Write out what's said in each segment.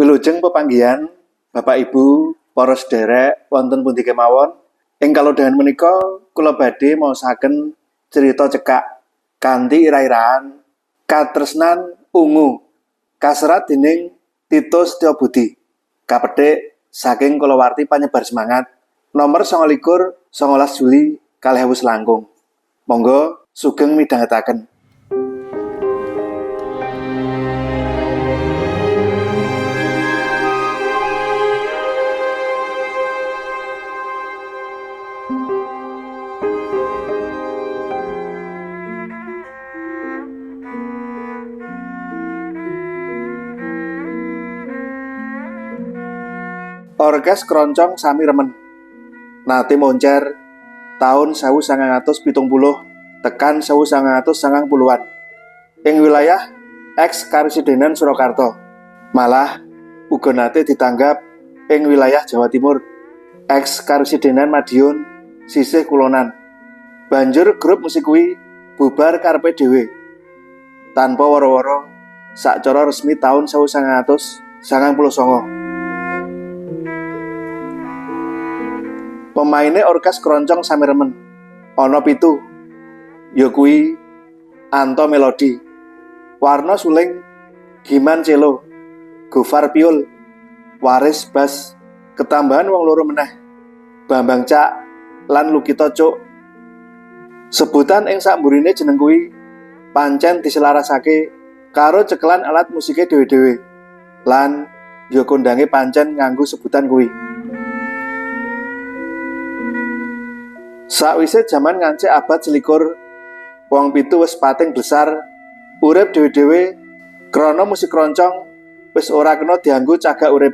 Wilujeng pepanggihan Bapak Ibu, para sedherek wonten pundi kemawon. Ing kalodhangan menika kula badhe maosaken crita cekak kanthi ira-iraan katresnan ungu kaserat dening Tito Setyabudi. Kapethik saking kulawarti panyebar semangat nomor 29 19 Juli 2000 langkung. Monggo sugeng midhangetaken. Orkes Kroncong sami remen. Nate moncer taun 1970 tekan 1990-an ing wilayah eks Karesidenan Surakarta. Malah uga nate ditanggap ing wilayah Jawa Timur, eks Karesidenan Madiun sisih kulonan. Banjur grup musik kuwi bubar karepe dhewe tanpa wara-wara sacara resmi taun 1999. Pemaine orkes Kroncong sami remen. Ana 7. Yakuwi Anto Melodi, Warno Suling, Giman Cello, Gofar Piul, Waris Bas, ketambahan wong loro meneh, Bambang Cak lan Lukito Cuk. Sebutan ing sakmburine jeneng kuwi pancen diselarasake karo cekelan alat musike dhewe-dhewe lan ya kondange pancen nganggo sebutan kuwi. Sakwise jaman ngancik abad 21, wong 7 wis pating besar urip dhewe-dhewe krana musik kroncong wis ora kena dianggo cagak urip.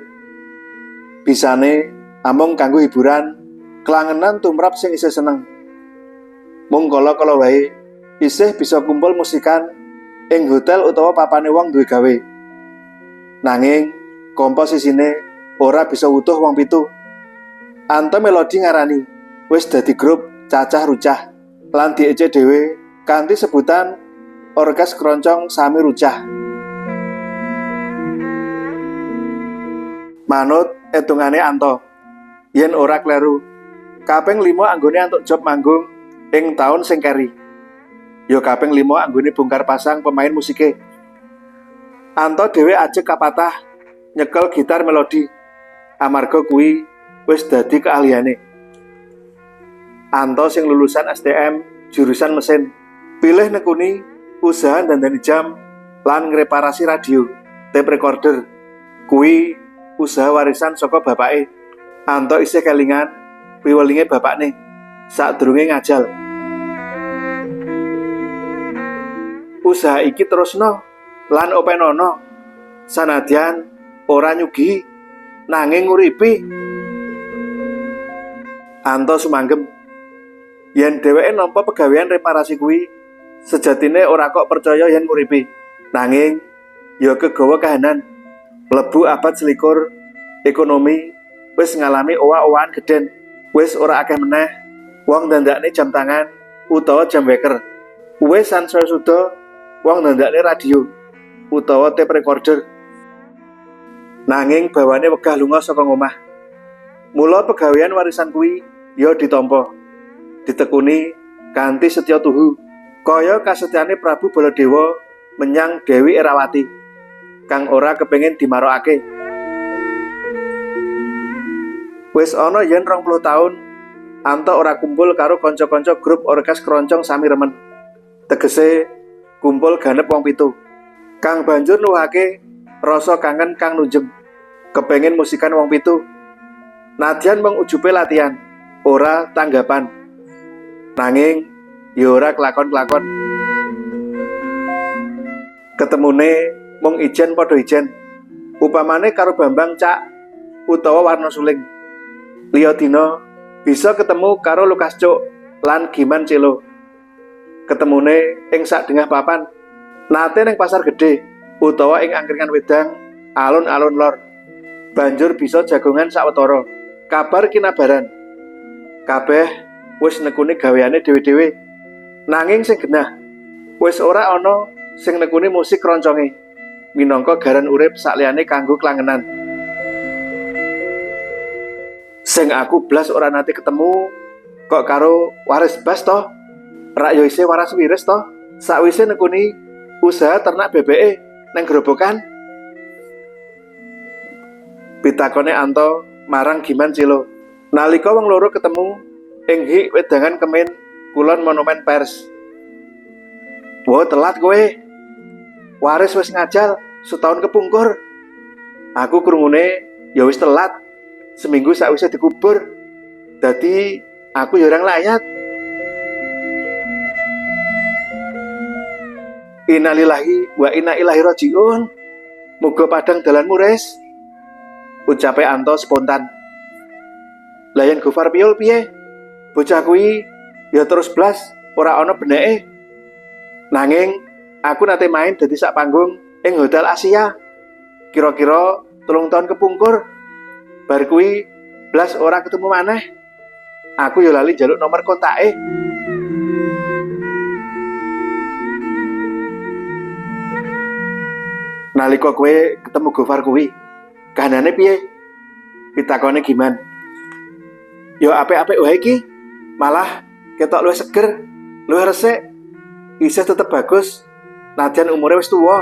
Bisane amung kanggo hiburan, kelangenan tumrap sing isih seneng. Mung kala-kala wae isih bisa kumpul musikan ing hotel utawa papane wong duwe gawe. Nanging komposisine ora bisa utuh wong 7. Anto Melodi ngarani wis dadi grup cacah rucah lan diece dhewe kanthi sebutan Orkes Kroncong Sami Rucah. Manut etungane Anto, yen ora kleru, kaping 5 anggone antuk job manggung ing taun sing keri. Ya kaping 5 anggone bongkar pasang pemain musike. Anto dhewe ajeg kapatah nyekel gitar melodi, amarga kuwi wis dadi keahliane. Anto sing lulusan STM jurusan mesin, pilih nekuni usaha dandani jam lan ngreparasi radio, tape recorder. Kuwi usaha warisan saka bapake. Anto isih kelingan piwelinge bapakne sadurunge ngajal. Usaha iki terusno lan openono sanadyan ora nyugi nanging nguripi. Anto sumanggem yen dheweke nampa pegawean reparasi kuwi sejatine ora kok percaya yen nguripi. Nanging ya kegawa kahanan mlebu abad 21, ekonomi wis ngalami owah-owahan gedhen. Wis ora akeh meneh wong ndandakne jam tangan utawa jam weker. Wis sansaya suda wong ndandakne radio utawa tape recorder. Nanging bawane wegah lunga saka omah. Mula pegawean warisan kuwi ya ditampa, ditekuni kanthi setya tuhu, kaya kasetyane Prabu Baladewa menyang Dewi Erawati kang ora kepengin dimarokake. Wis ana yen 20 taun Anto ora kumpul karo kanca-kanca grup Orkes Kroncong Sami Remen. Tegese kumpul ganep wong 7 kang banjur nuwuhake rasa kangen kang nunjem kepengin musikan wong 7. Nadyan mung ujube latihan, ora tanggapan. Nanging ya ora kelakon-kelakon. Ketemune mung ijen padha ijen. Upamane karo Bambang Cak utawa Warno Suling. Liya dina bisa ketemu karo Lukas Cuk lan Giman Cello. Ketemune ing sak dengah papan, nate ning pasar gedhe utawa ing angkringan wedang alun-alun lor. Banjur bisa jagongan sawetara, kabar kinabaran. Kabeh wis nekuni gaweane dhewe-dhewe. Nanging sing genah wis ora ana sing nekuni musik kronconge. minangka garan urip sakliyane kanggo klangenan. Sing aku blas ora nate ketemu kok karo Waris Bas to. Rak yo isih waras wiris to. Sakwise nekuni usaha ternak bebeke neng gerobokan. Pitakone Anto marang Giman Cilo. Nalika wong loro ketemu ing hik wedangan kemin kulon monumen pers. Wo telat kowe. Waris wis ngajal setahun kepungkur. Aku krungune ya wis telat. Seminggu sakwise dikubur. Dadi aku ya orang layat. Innalillahi wa inna ilaihi rajiun. Muga padang dalanmu res. Ucape Anto spontan. Lah yen Gofar Piyul piye? Bocah kuwi ya terus blas ora ana beneke. Nanging aku nate main dadi sak panggung ing Hotel Asia. Kira-kira 3 tahun kepungkur. Bar kuwi blas ora ketemu maneh. Aku ya lali njaluk nomor kontake. Nalika kowe ketemu Gofar kuwi, kahanane piye? Pitakone Giman. Ya apik-apik wae iki. Malah ketok luwih seger, luwih resik. Isih tetep bagus. Nadyan umure wis tuwa.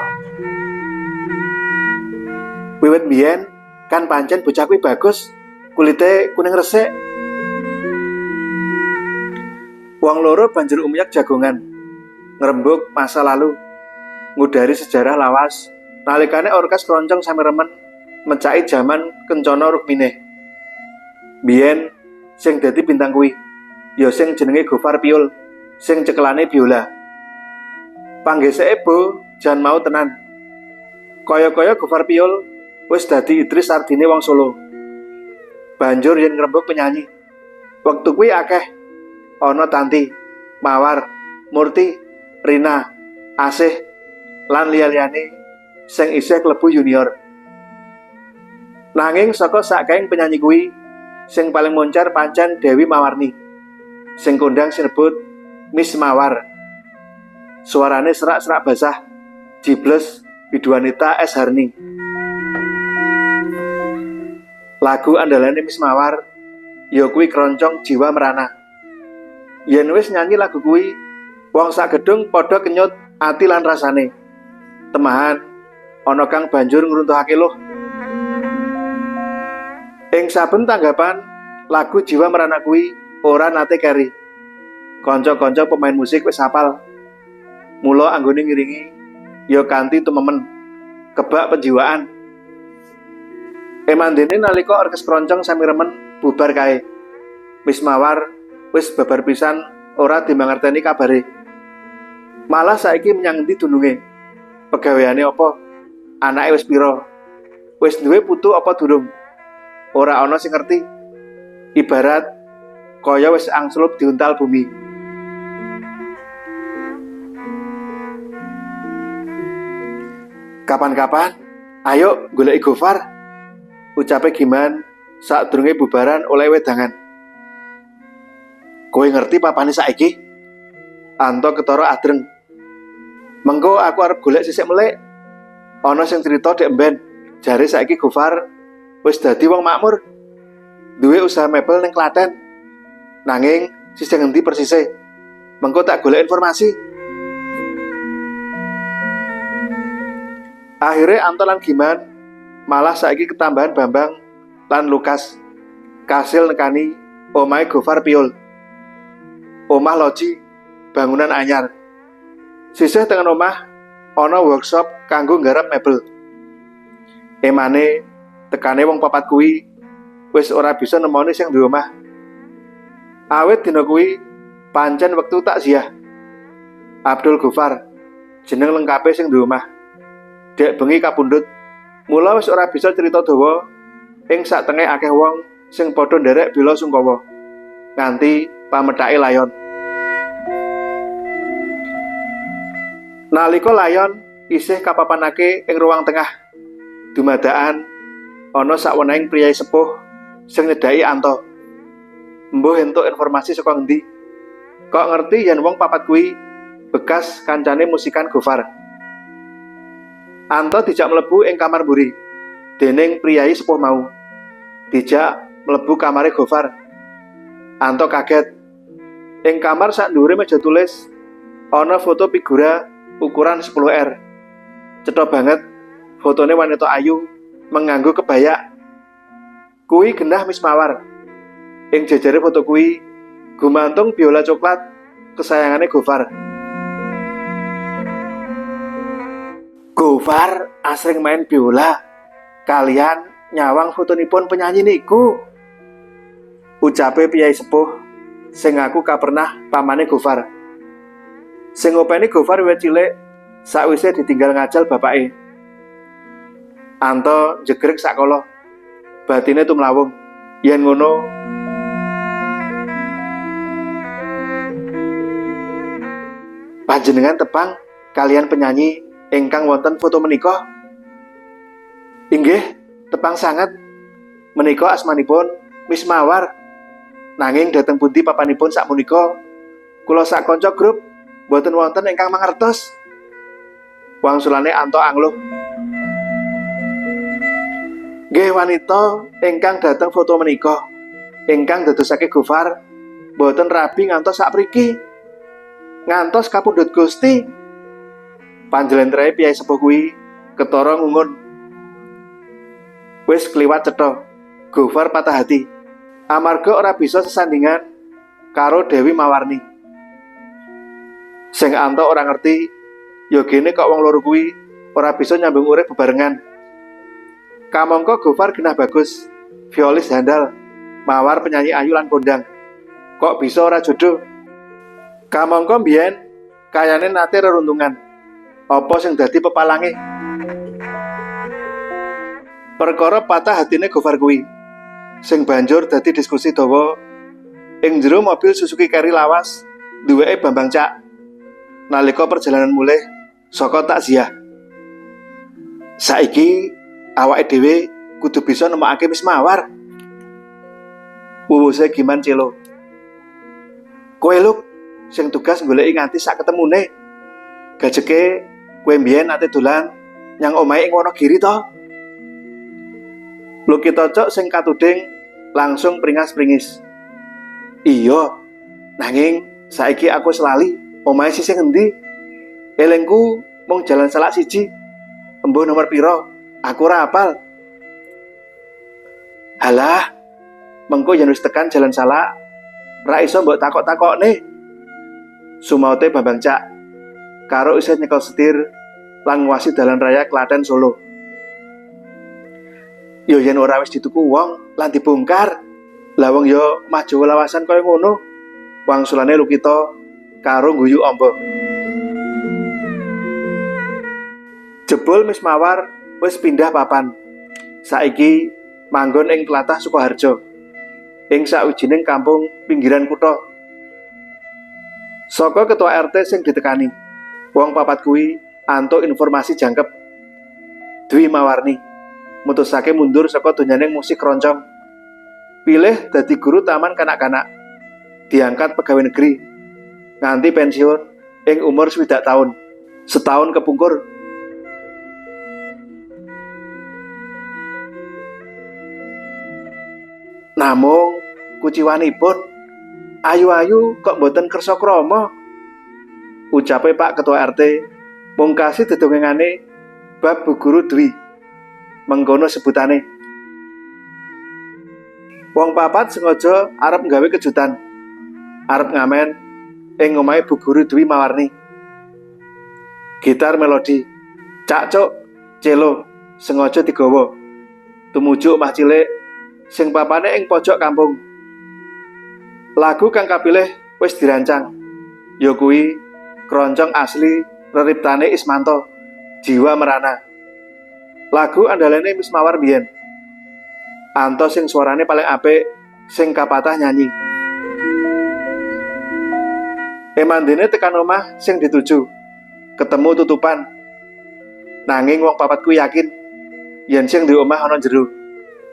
Wiwit biyen kan pancen bocah kuwi bagus, kulite kuning resik. Wong loro banjur umyak jagongan, ngrembug masa lalu, ngudari sejarah lawas. Nalikane orkes keroncong sami remen mencai jaman kencana rukmine. Biyen sing dadi bintang kuwi ya sing jenenge Gofar Piyul, sing cekelane biola. Panggeseke Bo jan mau tenan. Kaya-kaya Gofar Piyul wis dadi Idris Sardine wong Solo. Banjur yen ngrembug penyanyi. Wektu kuwi akeh ana Tanti, Mawar, Murti, Rina, Asih lan liya-liyane sing isih klebu junior. Nanging saka sakgaing penyanyi kuwi sing paling moncar pancen Dewi Mawarni. Sing kondang sinebut Miss Mawar. Suarane serak-serak basah, jibles Bidwanita S. Harni. Lagu andalane Miss Mawar ya kuwi Keroncong Jiwa Merana. Yen wis nyanyi lagu kuwi, wong sak gedung padha kenyut ati lan rasane. Temahan ana kang banjur ngruntuhake luh. Ing saben tanggapan lagu Jiwa Merana kuwi ora nate keri. Kanca-kanca pemain musik wis hafal. Mula anggone ngiringi ya kanthi tumemen kebak penjiwaan. Emandene nalika orkes keroncong sami remen bubar kae. Miss Mawar wis babar pisan ora dimangerteni kabare. Malah saiki menyang endi dununge? Pegaweane apa? Anake wis pira? Wis duwe putu apa durung? Ora ana sing ngerti. Ibarat kaya wis angslup diuntal bumi. Kapan-kapan ayo goleki Gofar, ucape Giman sadurunge bubaran oleh wedangan. Kowe ngerti papane saiki? Anto ketara adreng. Mengko aku arep golek sisik melik. Ana sing crita dek mben, jare saiki Gofar wis dadi wong makmur. Duwe usaha mebel ning Klaten. Nanging sisih ngendi persise? Mengko tak golek informasi. Akhirnya Anto lan Giman malah saiki ketambahan Bambang lan Lukas kasil nekani omahe Gofar Piyul. Omah loji bangunan anyar. Sisih tengen omah ana workshop kanggo nggarap mebel. Emane tekane wong papat kuwi wis ora bisa nemoni sing duwe omah. Awit dina kuwi pancen wektu takziah. Abdul Gofar jeneng lengkape sing duwe omah. Dek bengi kapundhut, mula wis ora bisa cerita dawa ing satengah akeh wong sing padha nderek bela sungkawa nganti pamethake layon. Nalika layon isih kapapanake ing ruang tengah, dumadakan ana sakwenehing priyayi sepuh sing nyedhaki Anto. Mbuh entuk informasi saka ngendi? Kok ngerti yen wong papat kuwi bekas kancane musikan Gofar? Anto dijak mlebu ing kamar mburi dening priyayi sepuh mau. Dijak mlebu kamare Gofar. Anto kaget. Ing kamar sak ndhuwure meja tulis ana foto figura ukuran 10R. Cetha banget fotone wanita ayu menganggo kebaya. Kuwi genah Miss Mawar. Ing jejere foto kuwi gumantung biola coklat kesayangane Gofar. Gofar asring main biola kalian nyawang fotonipun penyanyi niku. Ucape piyai sepuh sing aku kapernah pamane Gofar. Sing ngopeni Gofar wiwit cilik sakwise ditinggal ngajal bapake. Anto jegrek sakala. Batine tumlawung. Yen ngono panjenengan tepang kalian penyanyi ingkang wonten foto menika? Inggih, tepang sanget. Menika asmanipun Miss Mawar. Nanging dhateng pundi papanipun sakmenika? Kula sak kanca grup boten wonten ingkang mangertos. Wangsulane Anto angluh. Nggih wanita ingkang dhateng foto menika ingkang dadosake Gofar boten rabi ngantos sapriki. Ngantos kapundhut Gusti. Panjlentreh piyai sepuh kuwi ketara ngungun. Wis kliwat cetha. Gofar patah hati amarga ora bisa sesandingan karo Dewi Mawarni. Sing Anto ora ngerti ya gene kok wong loro kuwi ora bisa nyambung urip bebarengan. Kamangka Gofar genah bagus, violis handal, Mawar penyanyi ayu lan kondang. Kok bisa ora jodoh? Kamangka mbiyen kayane nate reruntungan. Apa sing dadi pepalange? Perkara patah hatine Gofar kuwi sing banjur dadi diskusi dawa ing jero mobil Suzuki Carry lawas duweke Bambang Cak nalika perjalanan mulih saka takziah. Saiki awake dhewe kudu bisa nemokake Miss Mawar. Wuwuse Giman Celo. Kowe lho sing tugas goleki nganti sak ketemune. Gajeke kowe mbiyen ate dolan nyang omahe ing Wonogiri to? Luki Tocok sing katuding langsung pringas-pringis. Iya, nanging saiki aku selali omahe sisih ngendi? Elengku mung jalan salak siji. Embuh nomor piro? Aku ora apal. Halah, mengko yen wis tekan jalan salak, ra iso mbok takok-takokne. Sumaute Bambang Cak karo isih nyekel setir lan ngwasi dalan raya Klaten Solo. Yo yen ora wis dituku wong lan dibongkar. Lah wong yo maju lawasan kaya ngono. Wangsulane Lukito karo guyu amba. Jebul Miss Mawar wis pindah papan. Saiki manggon ing tlatah Sukoharjo. Ing sawijining kampung pinggiran kutha. Saka ketua RT sing ditekani, wong papat kuwi antuk informasi jangkep. Dwi Mawarni mutusake mundur saka donyaning musik keroncong. Pilih dadi guru taman kanak-kanak. Diangkat pegawai negeri. Nganti pensiun ing umur 60 tahun. Setahun kepungkur. Namung kuciwanipun ayu-ayu kok mboten kersa krama. Ucape Pak Ketua RT mungkasi dedongengane bab Bu Guru Dwi. Mengkono sebutane. Wong papat sengaja arep nggawe kejutan. Arep ngamen ing omahe Bu Guru Dwi Mawarni. Gitar melodi, cak-cuk, celo sengaja digawa. Tumuju omah cilik sing papane ing pojok kampung. Lagu kang kapilih wis dirancang. Ya kuwi keroncong asli reriptane Ismanto, Jiwa Merana. Lagu andalane Miss Mawar biyen. Anto sing suarane paling apik, sing kapatah nyanyi. Emandene tekan omah sing dituju. Ketemu tutupan. Nanging wong papat ku yakin yen sing di omah ana jero.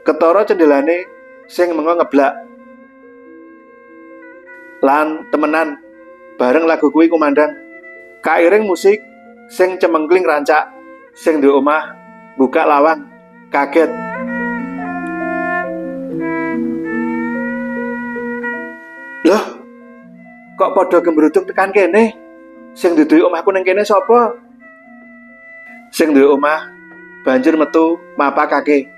Ketara cendelane sing mengo ngeblak. Lan temenan bareng lagu kuwi kumandang. Kairing musik sing cemengkling rancak Sing duwe omah buka lawang, kaget. Loh, kok padha gembruduk tekan kene? Sing duduhi omahku ning kene sapa? Sing duwe omah banjur metu mapakake.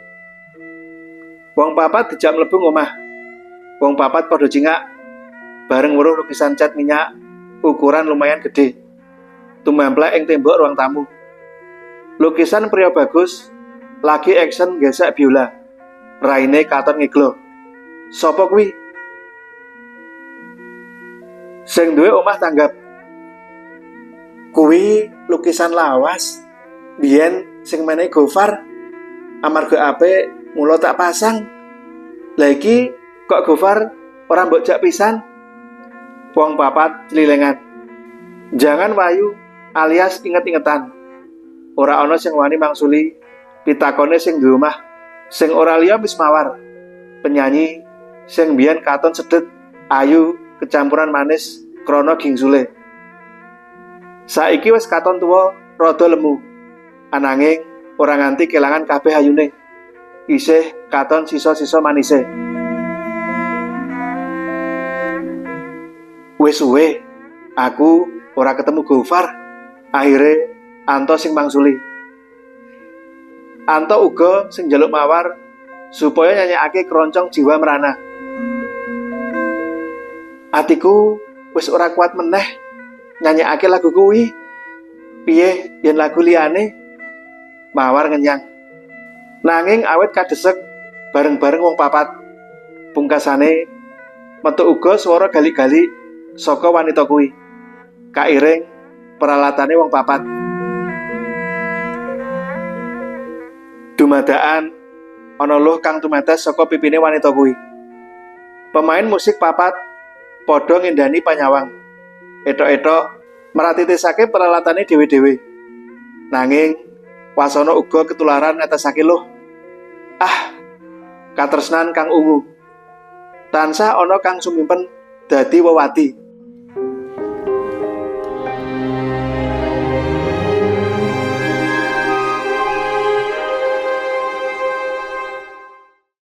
Wong papat dijak mlebu omah. Wong papat padha cingak bareng weruh lukisan cat minyak ukuran lumayan gede. Tumamplek ing tembok ruang tamu. Lukisan pria bagus lagi action gesek biola. Raine katon ngiglo. Sopo kuwi? Sing duwe omah tanggap. Kuwi lukisan lawas. Biyen sing menehi Gofar. Amarga apik mula tak pasang. Lah iki kok Gofar ora mbok jak pisan? Wong papat celilengan. Jangan wayu alias inget-ingetan. Ora ana sing wani mangsuli pitakone sing duwe omah. Sing ora liya wis mawar. Penyanyi sing biyen katon sedet, ayu, kecampuran manis krana gingsule. Saiki wis katon tuwa, rada lemu. Ananging ora nganti kelangan kabeh ayune. Isih katon sisa-sisa manise. Wis suwe aku ora ketemu Gofar. Akhire Anto sing mangsuli. Anto uga sing njaluk mawar supaya nyanyekake keroncong jiwa merana. Atiku wis ora kuat meneh nyanyekake lagu kuwi. Piye yen lagu liyane? Mawar ngenyang. Nanging awet kadesek bareng-bareng wong papat. Pungkasane metu uga swara galik-galik saka wanita kuwi. Kairing peralatane wong papat. Dumadaan ana luh kang tumetes saka pipine wanita kuwi. Pemain musik papat padha ngendani panyawang. Etok-etok meratitisake peralatane dhewe-dhewe. Nanging wasana uga ketularan netesake luh. Katresnan kang ungu. Tansah ana kang sumimpen dadi wewadi.